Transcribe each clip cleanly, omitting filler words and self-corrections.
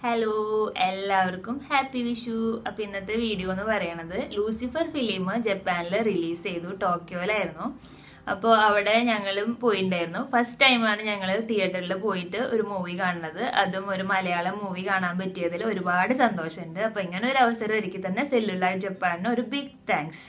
Hello എല്ലാവർക്കും happy Vishu. അപ്പോൾ ഇന്നത്തെ വീഡിയോ എന്ന് പറയുന്നത് ലൂസിഫർ ഫിലിം ജപ്പാനിൽ റിലീസ് ചെയ്തു. ടോക്കിയോയിലായിരുന്നു. അപ്പോൾ അവിടെ ഞങ്ങളും പോയിട്ടുണ്ടായിരുന്നു. ഫസ്റ്റ് ടൈമാണ് ഞങ്ങൾ തിയേറ്ററിൽ പോയിട്ട് ഒരു മൂവി കാണുന്നത്. അതും ഒരു മലയാളം മൂവി കാണാൻ പറ്റിയതിൽ ഒരുപാട് സന്തോഷമുണ്ട്. അപ്പോൾ ഇങ്ങനെ ഒരു അവസരം ഒരുക്കി തന്നെ സെല്ലുലാർ ജപ്പാനിന് ഒരു ബിഗ് താങ്ക്സ്.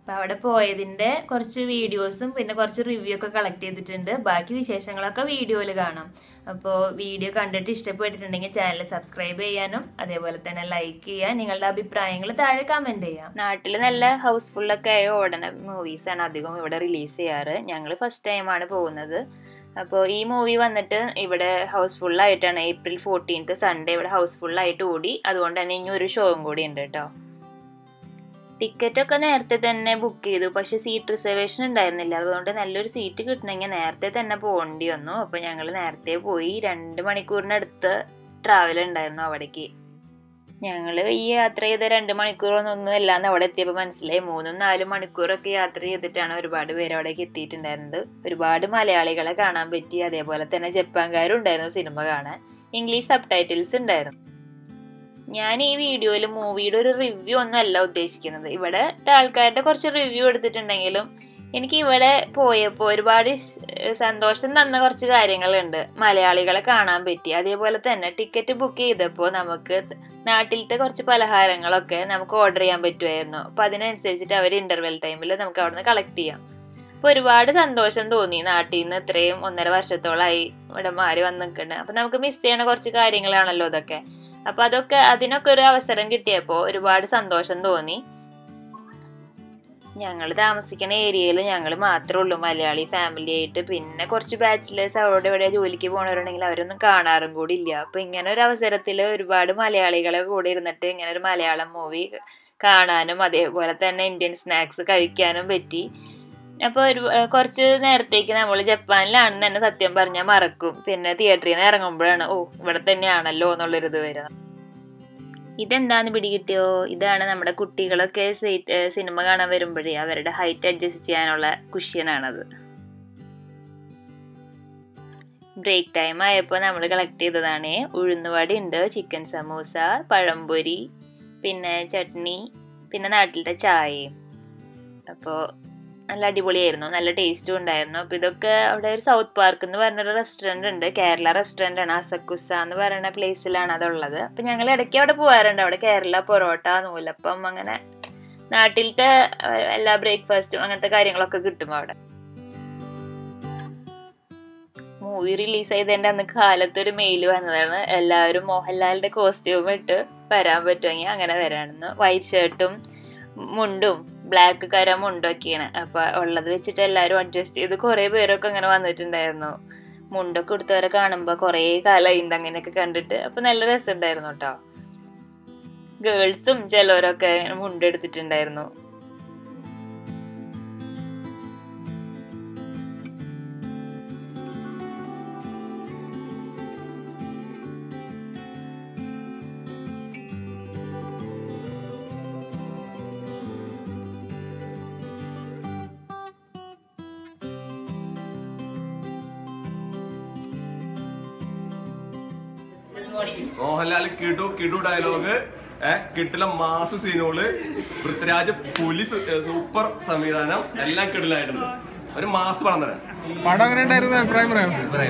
അപ്പോൾ അവിടെ പോയതിൻ്റെ കുറച്ച് വീഡിയോസും പിന്നെ കുറച്ച് റിവ്യൂ ഒക്കെ കളക്ട് ചെയ്തിട്ടുണ്ട്. ബാക്കി വിശേഷങ്ങളൊക്കെ വീഡിയോയിൽ കാണാം. അപ്പോൾ വീഡിയോ കണ്ടിട്ട് ഇഷ്ടപ്പെട്ടിട്ടുണ്ടെങ്കിൽ ചാനൽ സബ്സ്ക്രൈബ് ചെയ്യാനും അതേപോലെ തന്നെ ലൈക്ക് ചെയ്യാൻ, നിങ്ങളുടെ അഭിപ്രായങ്ങൾ താഴെ കമൻറ്റ് ചെയ്യാം. നാട്ടിൽ നല്ല ഹൗസ്ഫുള്ളൊക്കെ ആയ ഓടുന്ന മൂവീസാണ് അധികം ഇവിടെ റിലീസ് ചെയ്യാറ്. ഞങ്ങൾ ഫസ്റ്റ് ടൈമാണ് പോകുന്നത്. അപ്പോൾ ഈ മൂവി വന്നിട്ട് ഇവിടെ ഹൗസ്ഫുള്ളായിട്ടാണ്. April 14th സൺഡേ ഇവിടെ ഹൗസ്ഫുള്ളായിട്ട് ഓടി. അതുകൊണ്ട് തന്നെ ഇനി ഒരു ഷോയും കൂടി ഉണ്ട് കേട്ടോ. ടിക്കറ്റൊക്കെ നേരത്തെ തന്നെ ബുക്ക് ചെയ്തു, പക്ഷെ സീറ്റ് റിസർവേഷൻ ഉണ്ടായിരുന്നില്ല. അതുകൊണ്ട് നല്ലൊരു സീറ്റ് കിട്ടണമെങ്കിൽ നേരത്തെ തന്നെ പോകേണ്ടി വന്നു. അപ്പോൾ ഞങ്ങൾ നേരത്തെ പോയി. 2 മണിക്കൂറിനടുത്ത് ട്രാവൽ ഉണ്ടായിരുന്നു അവിടേക്ക്. ഞങ്ങൾ ഈ യാത്ര ചെയ്ത 2 മണിക്കൂറൊന്നും അല്ലാന്ന് അവിടെ എത്തിയപ്പോൾ മനസ്സിലായി. 3-4 മണിക്കൂറൊക്കെ യാത്ര ചെയ്തിട്ടാണ് ഒരുപാട് പേര് അവിടേക്ക് എത്തിയിട്ടുണ്ടായിരുന്നത്. ഒരുപാട് മലയാളികളെ കാണാൻ പറ്റി. അതേപോലെ തന്നെ ജപ്പാൻകാരും ഉണ്ടായിരുന്നു സിനിമ കാണാൻ. ഇംഗ്ലീഷ് സബ്ടൈറ്റിൽസ് ഉണ്ടായിരുന്നു. ഞാൻ ഈ വീഡിയോയിൽ മൂവിയുടെ ഒരു റിവ്യൂ ഒന്നും അല്ല ഉദ്ദേശിക്കുന്നത്. ഇവിടെ ആൾക്കാരുടെ കുറച്ച് റിവ്യൂ എടുത്തിട്ടുണ്ടെങ്കിലും എനിക്ക് ഇവിടെ പോയപ്പോൾ ഒരുപാട് സന്തോഷം തന്ന കുറച്ച് കാര്യങ്ങളുണ്ട്. മലയാളികളെ കാണാൻ പറ്റി. അതേപോലെ തന്നെ ടിക്കറ്റ് ബുക്ക് ചെയ്തപ്പോൾ നമുക്ക് നാട്ടിലത്തെ കുറച്ച് പലഹാരങ്ങളൊക്കെ നമുക്ക് ഓർഡർ ചെയ്യാൻ പറ്റുമായിരുന്നു. അപ്പോൾ അതിനനുസരിച്ചിട്ട് അവർ ഇൻ്റർവെൽ ടൈമിൽ നമുക്ക് അവിടെ നിന്ന് കളക്ട് ചെയ്യാം. അപ്പോൾ ഒരുപാട് സന്തോഷം തോന്നി. നാട്ടിൽ നിന്ന് ഇത്രയും 1.5 വർഷത്തോളമായി ഇവിടെ മാറി വന്ന് നിൽക്കുന്നത്. അപ്പോൾ നമുക്ക് മിസ് ചെയ്യണ കുറച്ച് കാര്യങ്ങളാണല്ലോ ഇതൊക്കെ. അപ്പോൾ അതിനൊക്കെ ഒരു അവസരം കിട്ടിയപ്പോൾ ഒരുപാട് സന്തോഷം തോന്നി. ഞങ്ങൾ താമസിക്കുന്ന ഏരിയയിൽ ഞങ്ങൾ മാത്രമേ ഉള്ളൂ മലയാളി ഫാമിലി ആയിട്ട്. പിന്നെ കുറച്ച് ബാച്ചിലേഴ്സ് അവിടെ ഇവിടെ ജോലിക്ക് പോകുന്നവരുണ്ടെങ്കിൽ അവരൊന്നും കാണാറും കൂടി ഇല്ല. അപ്പോൾ ഇങ്ങനെ ഒരു അവസരത്തിൽ ഒരുപാട് മലയാളികളെ കൂടെ ഇരുന്നിട്ട് ഇങ്ങനെ ഒരു മലയാളം മൂവി കാണാനും അതേപോലെ തന്നെ ഇന്ത്യൻ സ്നാക്സ് കഴിക്കാനും പറ്റി. അപ്പോൾ കുറച്ച് നേരത്തേക്ക് നമ്മൾ ജപ്പാനിലാണെന്ന് തന്നെ സത്യം പറഞ്ഞാൽ മറക്കും. പിന്നെ തിയേറ്ററിൽ നിന്ന് ഇറങ്ങുമ്പോഴാണ് ഇവിടെ തന്നെയാണല്ലോ എന്നുള്ളൊരിത് വരിക. ഇതെന്താന്ന് പിടികിട്ടിയോ? ഇതാണ് നമ്മുടെ കുട്ടികളൊക്കെ സിനിമ കാണാൻ വരുമ്പോഴേ അവരുടെ ഹൈറ്റ് അഡ്ജസ്റ്റ് ചെയ്യാനുള്ള കുഷ്യനാണത്. ബ്രേക്ക് ടൈം ആയപ്പോൾ നമ്മൾ കളക്ട് ചെയ്തതാണ്. ഉഴുന്നുവട ഉണ്ട്, ചിക്കൻ സമൂസ, പഴംപൊരി, പിന്നെ ചട്നി, പിന്നെ നാട്ടിലത്തെ ചായയും. അപ്പോൾ നല്ല അടിപൊളിയായിരുന്നു. നല്ല ടേസ്റ്റും ഉണ്ടായിരുന്നു. അപ്പോൾ ഇതൊക്കെ അവിടെ ഒരു സൗത്ത് പാർക്ക് എന്ന് പറഞ്ഞൊരു റെസ്റ്റോറൻറ്റ് ഉണ്ട്. കേരള റെസ്റ്റോറൻ്റ് ആണ്. അസക്കുസ എന്ന് പറയുന്ന പ്ലേസിലാണ് അതുള്ളത്. അപ്പം ഞങ്ങൾ ഇടയ്ക്ക് അവിടെ പോകാറുണ്ട്. അവിടെ കേരള പൊറോട്ട, നൂലപ്പം, അങ്ങനെ നാട്ടിലത്തെ എല്ലാ ബ്രേക്ക്ഫാസ്റ്റും അങ്ങനത്തെ കാര്യങ്ങളൊക്കെ കിട്ടും അവിടെ. മൂവി റിലീസ് ചെയ്തതിൻ്റെ അന്ന് കാലത്ത് ഒരു മെയിൽ വന്നതാണ്. എല്ലാവരും മോഹൻലാലിൻ്റെ കോസ്റ്റ്യൂം ഇട്ട് വരാൻ പറ്റുമെങ്കിൽ അങ്ങനെ വരാണെന്ന്. വൈറ്റ് ഷർട്ടും മുണ്ടും ബ്ലാക്ക് കര മുണ്ടൊക്കെയാണ്. അപ്പോൾ ഉള്ളത് വെച്ചിട്ട് എല്ലാവരും അഡ്ജസ്റ്റ് ചെയ്ത് കുറേ പേരൊക്കെ അങ്ങനെ വന്നിട്ടുണ്ടായിരുന്നു. മുണ്ടൊക്കെ എടുത്തവരെ കാണുമ്പോൾ കുറേ കാലമായിണ്ട് അങ്ങനെയൊക്കെ കണ്ടിട്ട്. അപ്പോൾ നല്ല രസമുണ്ടായിരുന്നു കേട്ടോ. ഗേൾസും ചിലവരൊക്കെ മുണ്ടെടുത്തിട്ടുണ്ടായിരുന്നു. മോഹൻലാൽ കിടു ഡയലോഗ്, കിട്ടില്ല മാസ് സീനുകള്, പൃഥ്വിരാജ് പുലി സൂപ്പർ സംവിധാനം, എല്ലാം കിടിലായിട്ടുണ്ട്. ഒരു മാസ് പടം തരാം. പടം എങ്ങനെ ഉണ്ടായിരുന്നു? അഭിപ്രായം പറയാം.